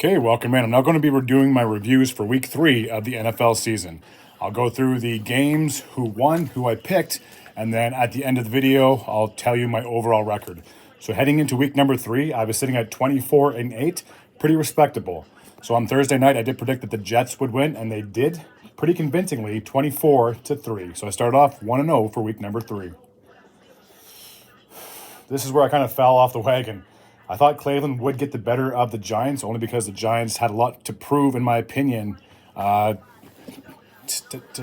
Okay, welcome in. I'm now going to be doing my reviews for week 3 of the NFL season. I'll go through the games, who won, who I picked, and then at the end of the video, I'll tell you my overall record. So heading into week number 3, I was sitting at 24-8, pretty respectable. So on Thursday night, I did predict that the Jets would win, and they did pretty convincingly, 24-3. So I started off 1-0 for week number 3. This is where I kind of fell off the wagon. I thought Cleveland would get the better of the Giants, only because the Giants had a lot to prove, in my opinion, to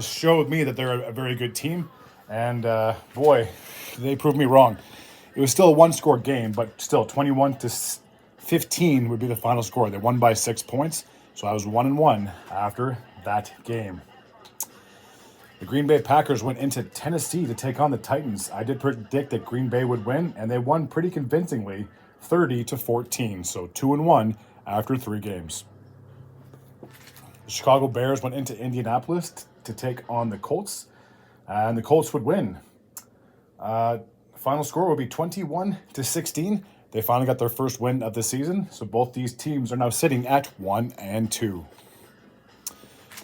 show me that they're a very good team. And boy, they proved me wrong. It was still a one-score game, but still 21-15 would be the final score. They won by 6 points, so I was 1-1 after that game. The Green Bay Packers went into Tennessee to take on the Titans. I did predict that Green Bay would win, and they won pretty convincingly, 30-14. So 2-1 after 3 games. The Chicago Bears went into Indianapolis to take on the Colts, and the Colts would win. Final score would be 21-16. They finally got their first win of the season, so both these teams are now sitting at 1-2.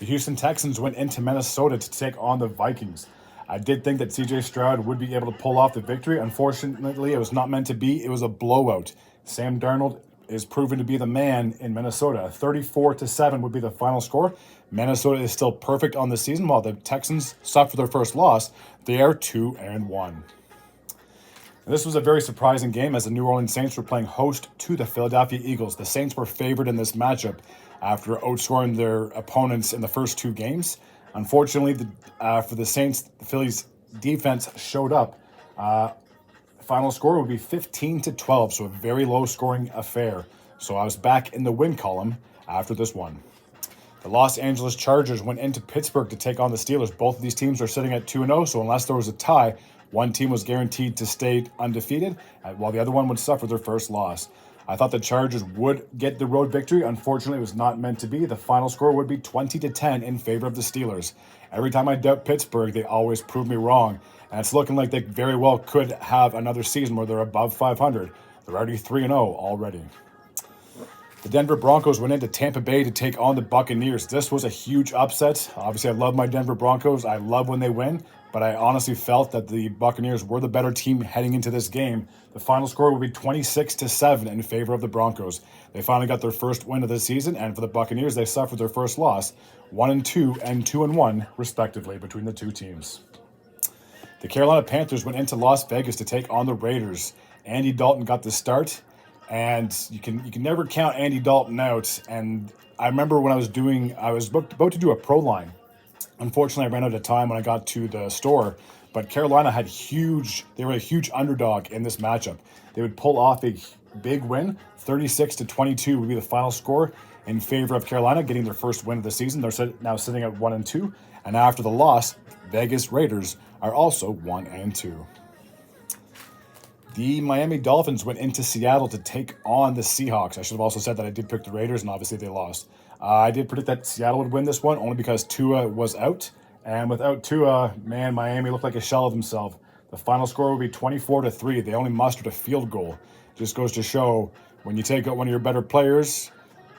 The Houston Texans went into Minnesota to take on the Vikings. I did think that C.J. Stroud would be able to pull off the victory. Unfortunately, it was not meant to be. It was a blowout. Sam Darnold is proven to be the man in Minnesota. 34-7 would be the final score. Minnesota is still perfect on the season, while the Texans suffer their first loss. They are 2-1. And this was a very surprising game, as the New Orleans Saints were playing host to the Philadelphia Eagles. The Saints were favored in this matchup after outscoring their opponents in the first 2 games. Unfortunately, for the Saints, the Phillies' defense showed up. Final score would be 15-12, so a very low-scoring affair. So I was back in the win column after this one. The Los Angeles Chargers went into Pittsburgh to take on the Steelers. Both of these teams are sitting at 2-0, so unless there was a tie, one team was guaranteed to stay undefeated, while the other one would suffer their first loss. I thought the Chargers would get the road victory. Unfortunately, it was not meant to be. The final score would be 20-10 in favor of the Steelers. Every time I doubt Pittsburgh, they always prove me wrong. And it's looking like they very well could have another season where they're above 500. They're already 3-0 already. The Denver Broncos went into Tampa Bay to take on the Buccaneers. This was a huge upset. Obviously, I love my Denver Broncos. I love when they win, but I honestly felt that the Buccaneers were the better team heading into this game. The final score would be 26-7 in favor of the Broncos. They finally got their first win of the season, and for the Buccaneers, they suffered their first loss, 1-2 and 2-1, respectively, between the two teams. The Carolina Panthers went into Las Vegas to take on the Raiders. Andy Dalton got the start, and you can never count Andy Dalton out. And I remember when I was about to do a pro line. Unfortunately, I ran out of time when I got to the store, but Carolina they were a huge underdog in this matchup. They would pull off a big win. 36-22 would be the final score in favor of Carolina, getting their first win of the season. They're now sitting at 1-2, and after the loss, Vegas Raiders are also 1-2. The Miami Dolphins went into Seattle to take on the Seahawks. I should have also said that I did pick the Raiders, and obviously they lost. I did predict that Seattle would win this one, only because Tua was out. And without Tua, man, Miami looked like a shell of himself. The final score would be 24-3. They only mustered a field goal. Just goes to show, when you take out one of your better players,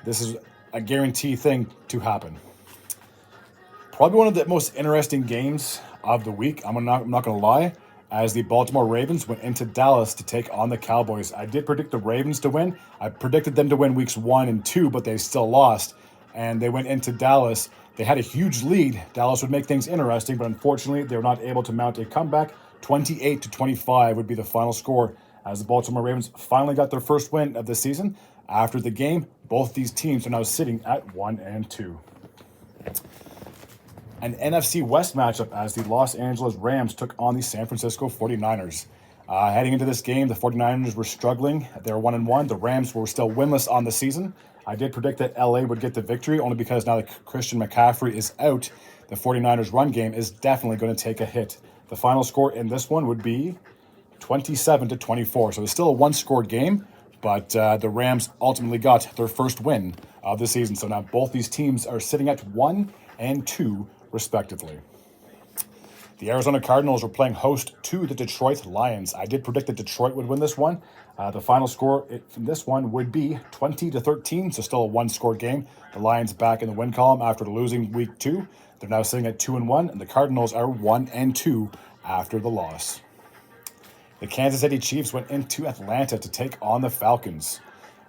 this is a guarantee thing to happen. Probably one of the most interesting games of the week, I'm not going to lie, as the Baltimore Ravens went into Dallas to take on the Cowboys. I did predict the Ravens to win. I predicted them to win weeks 1 and 2, but they still lost. And they went into Dallas. They had a huge lead. Dallas would make things interesting, but unfortunately, they were not able to mount a comeback. 28-25 would be the final score, as the Baltimore Ravens finally got their first win of the season. After the game, both these teams are now sitting at 1-2. An NFC West matchup as the Los Angeles Rams took on the San Francisco 49ers. Heading into this game, the 49ers were struggling. They were 1-1. The Rams were still winless on the season. I did predict that LA would get the victory, only because now that Christian McCaffrey is out, the 49ers run game is definitely going to take a hit. The final score in this one would be 27-24. So it's still a one-scored game, but the Rams ultimately got their first win of the season. So now both these teams are sitting at 1-2, respectively. The Arizona Cardinals were playing host to the Detroit Lions. I did predict that Detroit would win this one. The final score from this one would be 20-13, so still a one-score game. The Lions back in the win column after losing week 2. They're now sitting at 2-1, and the Cardinals are 1-2 after the loss. The Kansas City Chiefs went into Atlanta to take on the Falcons.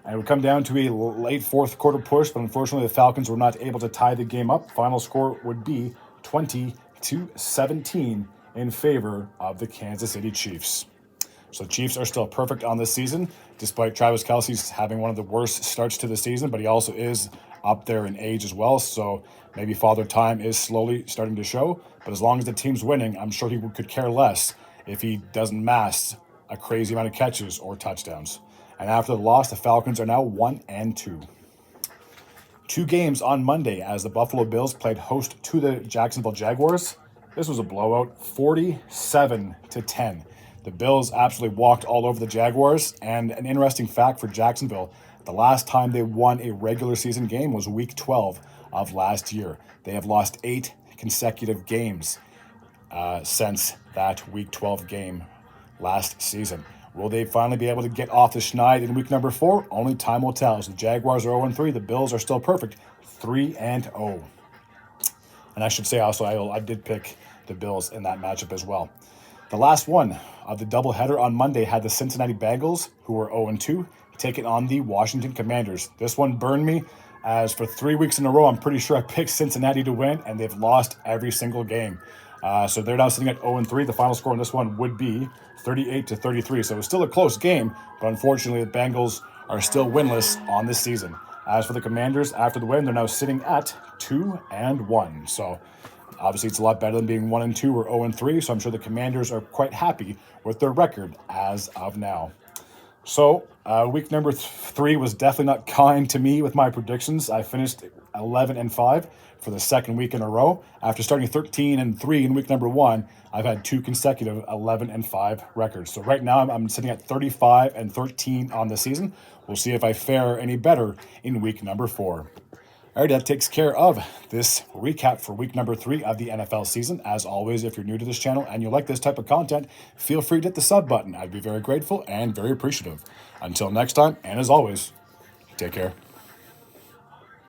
And it would come down to a late fourth quarter push, but unfortunately the Falcons were not able to tie the game up. Final score would be 20-17 in favor of the Kansas City Chiefs. So the Chiefs are still perfect on this season, despite Travis Kelce's having one of the worst starts to the season, but he also is up there in age as well. So maybe Father Time is slowly starting to show. But as long as the team's winning, I'm sure he could care less if he doesn't mass a crazy amount of catches or touchdowns. And after the loss, the Falcons are now 1-2. 2 games on Monday as the Buffalo Bills played host to the Jacksonville Jaguars. This was a blowout, 47-10. The Bills absolutely walked all over the Jaguars. And an interesting fact for Jacksonville, the last time they won a regular season game was week 12 of last year. They have lost 8 consecutive games since that week 12 game last season. Will they finally be able to get off the schneid in week number 4? Only time will tell. So the Jaguars are 0-3. The Bills are still perfect, 3-0. And I should say also, I did pick the Bills in that matchup as well. The last one of the doubleheader on Monday had the Cincinnati Bengals, who were 0-2, taking on the Washington Commanders. This one burned me, as for 3 weeks in a row, I'm pretty sure I picked Cincinnati to win, and they've lost every single game. So they're now sitting at 0-3. The final score on this one would be 38-33. So it was still a close game, but unfortunately the Bengals are still winless on this season. As for the Commanders, after the win, they're now sitting at 2-1. So obviously it's a lot better than being 1-2 or 0-3. So I'm sure the Commanders are quite happy with their record as of now. So week number 3 was definitely not kind to me with my predictions. I finished 11-5 for the second week in a row. After starting 13-3 in week number 1, I've had 2 consecutive 11-5 records. So right now I'm sitting at 35-13 on the season. We'll see if I fare any better in week number 4. All right, that takes care of this recap for week number 3 of the NFL season. As always, if you're new to this channel and you like this type of content, feel free to hit the sub button. I'd be very grateful and very appreciative. Until next time, and as always, take care.